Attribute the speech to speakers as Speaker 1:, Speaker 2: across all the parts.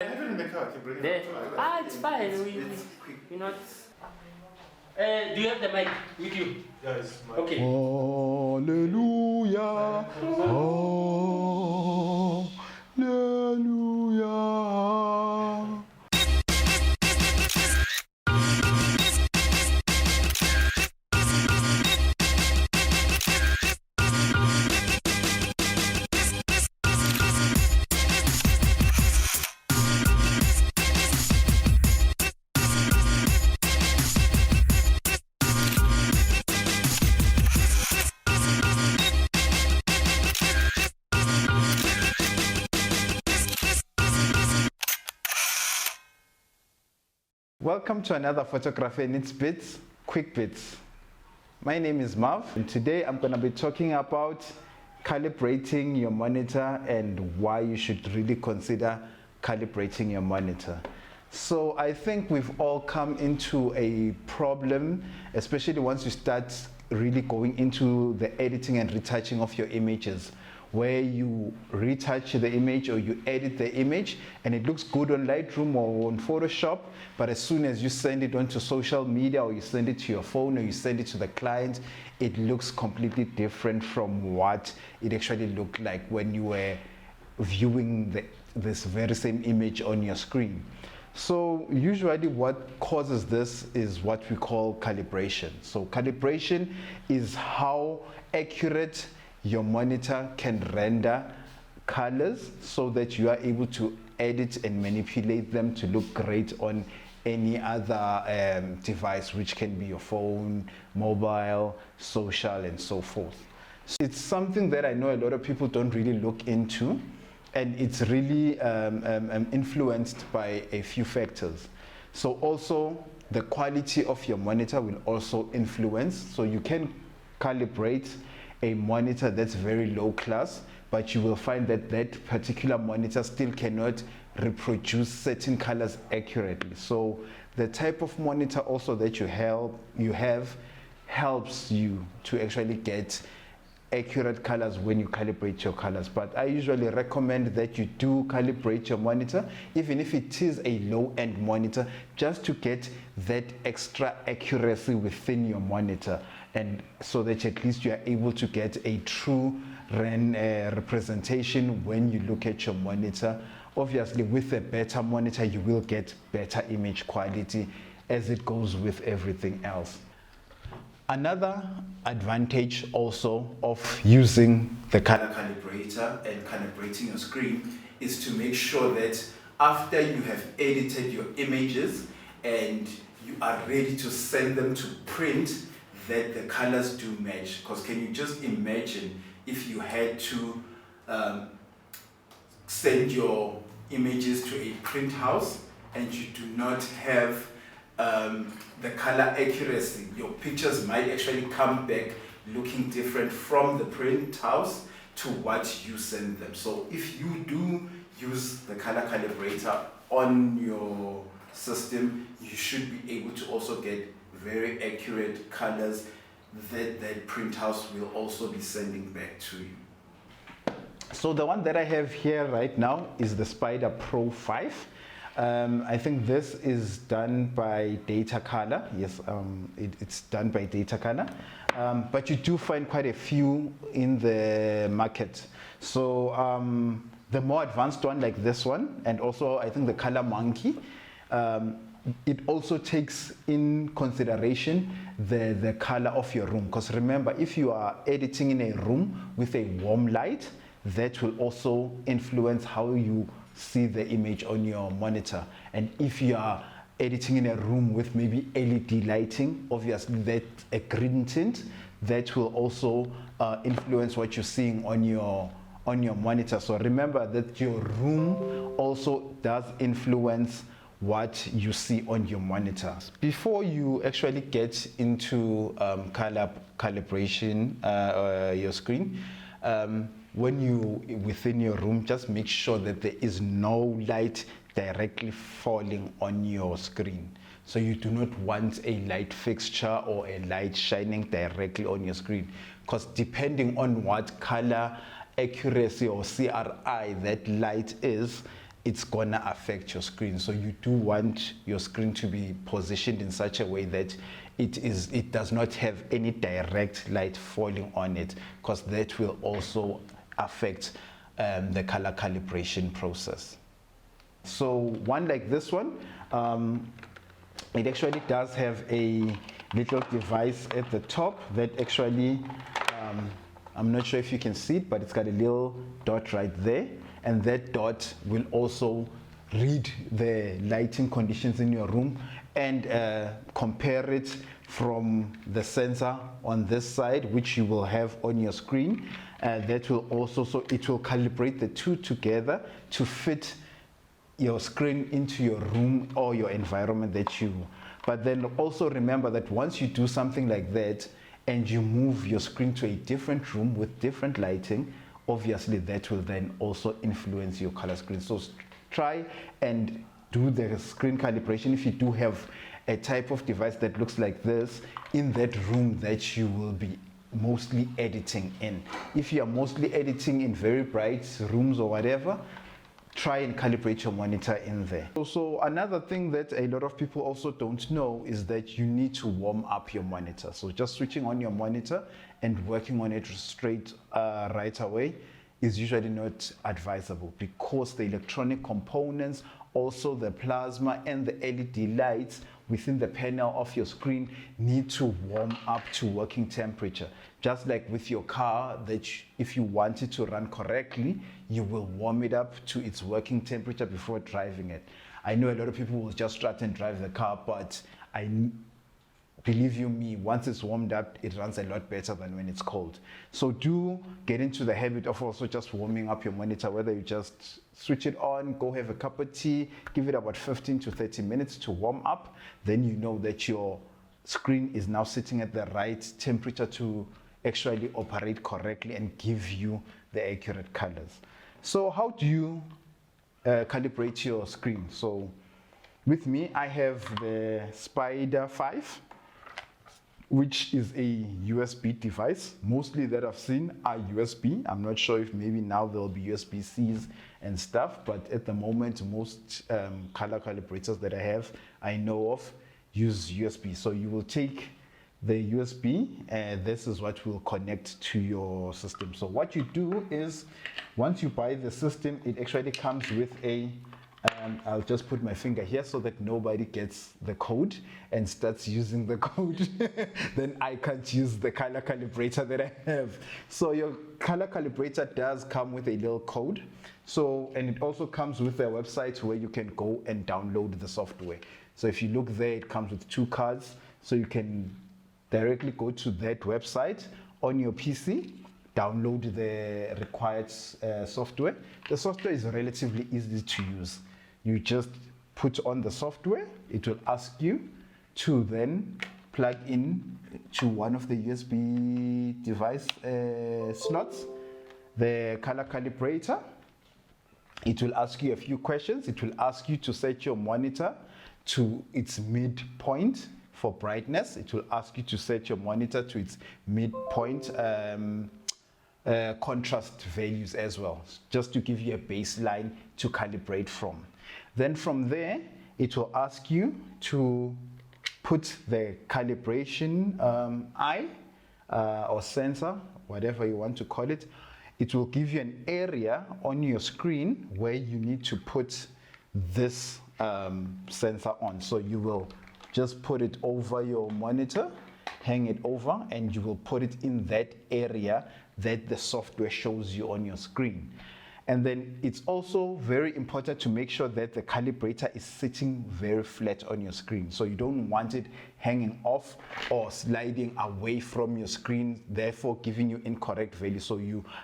Speaker 1: I have it in the car. I can bring it
Speaker 2: There.
Speaker 1: up.
Speaker 2: It's fine.
Speaker 1: It's quick.
Speaker 2: You're not. Do you have the mic with you?
Speaker 1: Yeah, it's my
Speaker 2: Okay.
Speaker 3: Hallelujah. Hallelujah. Welcome to another Photography and its Bits, Quick Bits. My name is Marv, and today I'm going to be talking about calibrating your monitor and why you should really consider calibrating your monitor. So I think we've all come into a problem, especially once you start really going into the editing and retouching of your images, where you retouch the image or you edit the image and it looks good on Lightroom or on Photoshop, but as soon as you send it onto social media or you send it to your phone or you send it to the client, it looks completely different from what it actually looked like when you were viewing this very same image on your screen. So usually what causes this is what we call calibration. So calibration is how accurate your monitor can render colors so that you are able to edit and manipulate them to look great on any other device, which can be your phone, mobile, social, and so forth. So it's something that I know a lot of people don't really look into, and it's really influenced by a few factors. So also the quality of your monitor will also influence. So you can calibrate a monitor that's very low class, but you will find that that particular monitor still cannot reproduce certain colors accurately. So the type of monitor also that you have helps you to actually get accurate colors when you calibrate your colors. But I usually recommend that you do calibrate your monitor, even if it is a low-end monitor, just to get that extra accuracy within your monitor, and so that at least you are able to get a true representation when you look at your monitor. Obviously, with a better monitor, you will get better image quality, as it goes with everything else. Another advantage also of using the color calibrator and calibrating your screen is to make sure that after you have edited your images and you are ready to send them to print, that the colors do match. Because can you just imagine if you had to send your images to a print house and you do not have the color accuracy? Your pictures might actually come back looking different from the print house to what you send them. So if you do use the color calibrator on your system, you should be able to also get very accurate colors that print house will also be sending back to you. So the one that I have here right now is the Spyder Pro 5. I think this is done by Data Color. Yes, it's done by Data Color. But you do find quite a few in the market. So the more advanced one, like this one, and also I think the Color Monkey, it also takes in consideration the color of your room. Because remember, if you are editing in a room with a warm light, that will also influence how you see the image on your monitor. And if you are editing in a room with maybe LED lighting, obviously that a green tint, that will also influence what you're seeing on your monitor. So remember that your room also does influence what you see on your monitor. Before you actually get into calibration your screen, when you within your room, just make sure that there is no light directly falling on your screen. So you do not want a light fixture or a light shining directly on your screen, because depending on what color accuracy or CRI that light is, it's gonna affect your screen. So you do want your screen to be positioned in such a way that it does not have any direct light falling on it, because that will also affect the color calibration process. So one like this one, it actually does have a little device at the top that actually, I'm not sure if you can see it, but it's got a little dot right there, and that dot will also read the lighting conditions in your room and compare it from the sensor on this side, which you will have on your screen. That will also, so it will calibrate the two together to fit your screen into your room or your environment that you. But then also remember that once you do something like that and you move your screen to a different room with different lighting, obviously that will then also influence your color screen. So try and do the screen calibration if you do have a type of device that looks like this in that room that you will be mostly editing in. If you are mostly editing in very bright rooms or whatever, try and calibrate your monitor in there. Also, another thing that a lot of people also don't know is that you need to warm up your monitor. So just switching on your monitor and working on it straight right away is usually not advisable, because the electronic components, also the plasma and the LED lights within the panel of your screen need to warm up to working temperature. Just like with your car, that if you want it to run correctly, you will warm it up to its working temperature before driving it. I know a lot of people will just start and drive the car, but believe you me, once it's warmed up, it runs a lot better than when it's cold. So do get into the habit of also just warming up your monitor, whether you just switch it on, go have a cup of tea, give it about 15 to 30 minutes to warm up. Then you know that your screen is now sitting at the right temperature to actually operate correctly and give you the accurate colors. So how do you calibrate your screen? So with me, I have the Spyder 5, which is a USB device. Mostly that I've seen are USB. I'm not sure if maybe now there'll be USB-Cs and stuff, but at the moment, most color calibrators that I know of use USB. So you will take the USB, and this is what will connect to your system. So what you do is, once you buy the system, it actually comes with a I'll just put my finger here so that nobody gets the code and starts using the code. Then I can't use the color calibrator that I have. So your color calibrator does come with a little code. So, and it also comes with a website where you can go and download the software. So if you look there, it comes with 2 cards. So you can directly go to that website on your PC, download the required software. The software is relatively easy to use. You just put on the software. It will ask you to then plug in to one of the USB device slots, the color calibrator. It will ask you a few questions. It will ask you to set your monitor to its midpoint for brightness. It will ask you to set your monitor to its midpoint contrast values as well, just to give you a baseline to calibrate from. Then from there, it will ask you to put the calibration eye or sensor, whatever you want to call it. It will give you an area on your screen where you need to put this sensor on. So you will just put it over your monitor, hang it over, and you will put it in that area that the software shows you on your screen. And then it's also very important to make sure that the calibrator is sitting very flat on your screen. So you don't want it hanging off or sliding away from your screen, therefore giving you incorrect value. So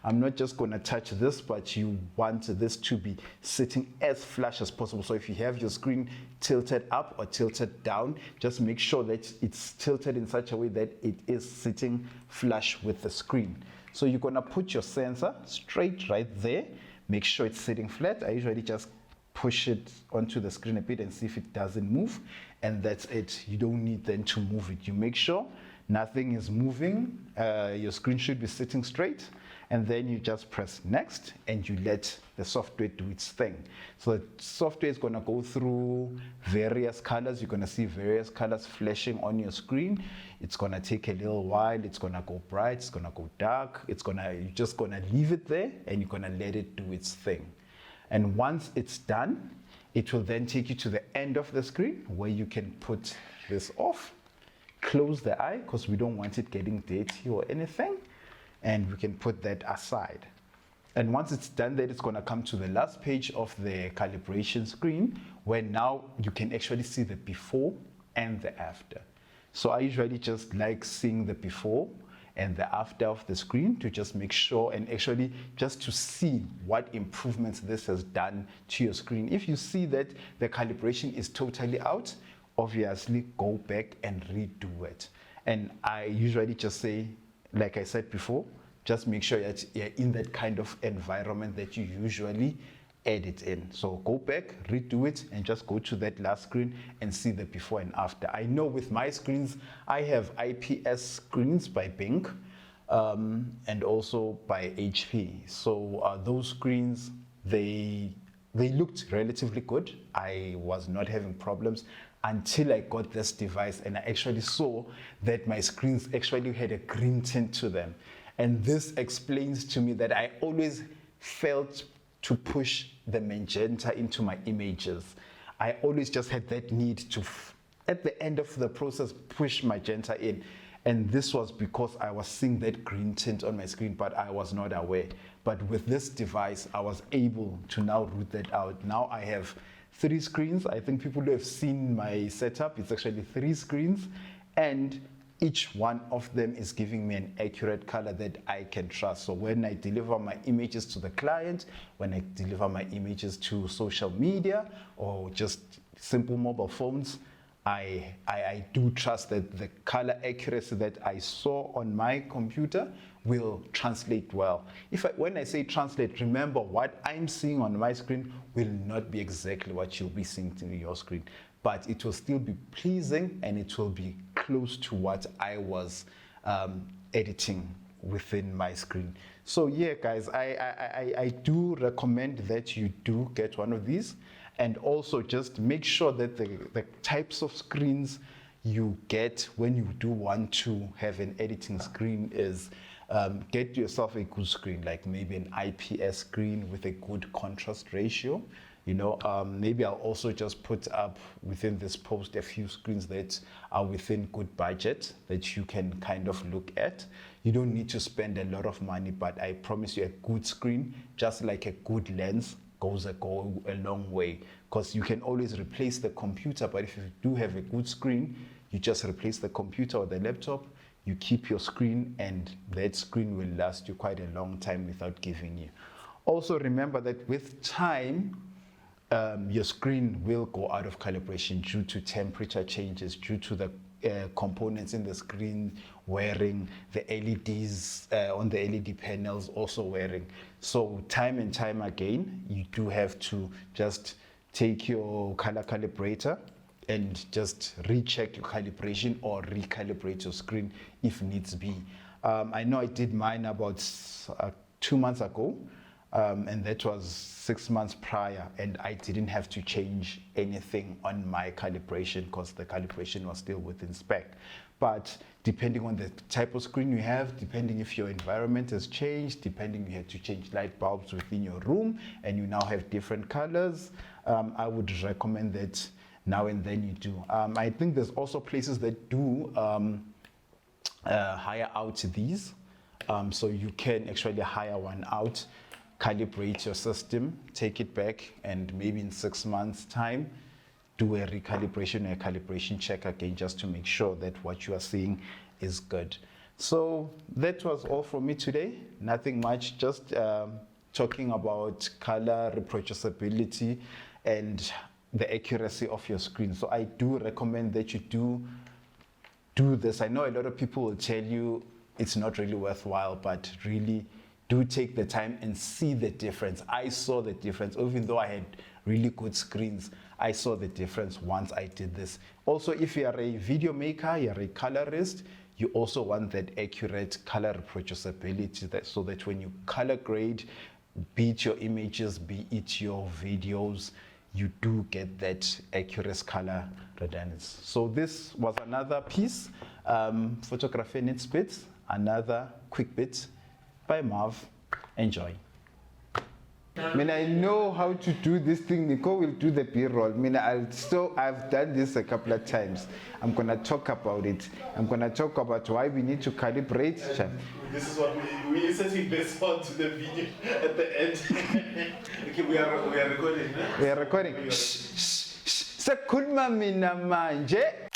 Speaker 3: I'm not just going to touch this, but you want this to be sitting as flush as possible. So if you have your screen tilted up or tilted down, just make sure that it's tilted in such a way that it is sitting flush with the screen. So you're going to put your sensor straight right there. Make sure it's sitting flat. I usually just push it onto the screen a bit and see if it doesn't move, and that's it. You don't need then to move it. You make sure nothing is moving. Your screen should be sitting straight, and then you just press next and you let the software do its thing. So the software is going to go through various colors. You're going to see various colors flashing on your screen. It's going to take a little while. It's going to go bright, it's going to go dark. You're just going to leave it there and you're going to let it do its thing. And once it's done, it will then take you to the end of the screen where you can put this off, close the eye because we don't want it getting dirty or anything, and we can put that aside. And once it's done, then it's going to come to the last page of the calibration screen where now you can actually see the before and the after. So I usually just like seeing the before and the after of the screen to just make sure and actually just to see what improvements this has done to your screen. If you see that the calibration is totally out, obviously go back and redo it. And I usually just say, like I said before, just make sure that you're in that kind of environment that you usually edit in. So go back, redo it, and just go to that last screen and see the before and after. I know with my screens, I have IPS screens by Bing and also by HP. So those screens, they looked relatively good. I was not having problems until I got this device and I actually saw that my screens actually had a green tint to them. And this explains to me that I always felt to push the magenta into my images. I always just had that need to, at the end of the process, push magenta in. And this was because I was seeing that green tint on my screen, but I was not aware. But with this device, I was able to now root that out. Now I have 3 screens. I think people who have seen my setup, it's actually 3 screens. And each one of them is giving me an accurate color that I can trust. So when I deliver my images to the client, when I deliver my images to social media or just simple mobile phones, I do trust that the color accuracy that I saw on my computer will translate well. When I say translate, remember what I'm seeing on my screen will not be exactly what you'll be seeing in your screen, but it will still be pleasing and it will be close to what I was editing within my screen. So yeah, guys, I do recommend that you do get one of these, and also just make sure that the types of screens you get when you do want to have an editing screen is get yourself a good screen, like maybe an IPS screen with a good contrast ratio. You know, maybe I'll also just put up within this post a few screens that are within good budget that you can kind of look at. You don't need to spend a lot of money, but I promise you a good screen, just like a good lens, goes a long way, because you can always replace the computer, but if you do have a good screen, you just replace the computer or the laptop, you keep your screen, and that screen will last you quite a long time without giving you. Also remember that with time, your screen will go out of calibration due to temperature changes, due to the components in the screen wearing, the LEDs on the LED panels also wearing. So time and time again, you do have to just take your color calibrator and just recheck your calibration or recalibrate your screen if needs be. I know I did mine about 2 months ago, and that was 6 months prior, and I didn't have to change anything on my calibration because the calibration was still within spec. But depending on the type of screen you have, depending if your environment has changed, depending you had to change light bulbs within your room and you now have different colors, I would recommend that now and then you do. I think there's also places that do hire out these, so you can actually hire one out, calibrate your system, take it back, and maybe in 6 months time do a recalibration or a calibration check again, just to make sure that what you are seeing is good. So that was all from me today. Nothing much, just talking about color reproducibility and the accuracy of your screen. So I do recommend that you do this. I know a lot of people will tell you it's not really worthwhile, but really do take the time and see the difference. I saw the difference. Even though I had really good screens, I saw the difference once I did this. Also, if you are a video maker, you're a colorist, you also want that accurate color reproducibility, so that when you color grade, be it your images, be it your videos, you do get that accurate color redundancy. So this was another piece, photography in its bits, another quick bit by Marv. Enjoy. I know how to do this thing. Nicole will do the B-roll. I've done this a couple of times. I'm gonna talk about it. I'm gonna talk about why we need to calibrate.
Speaker 1: This is what we inserting this onto the video at the end. Okay, we are recording.
Speaker 3: We are recording. Sekhuluma mina manje.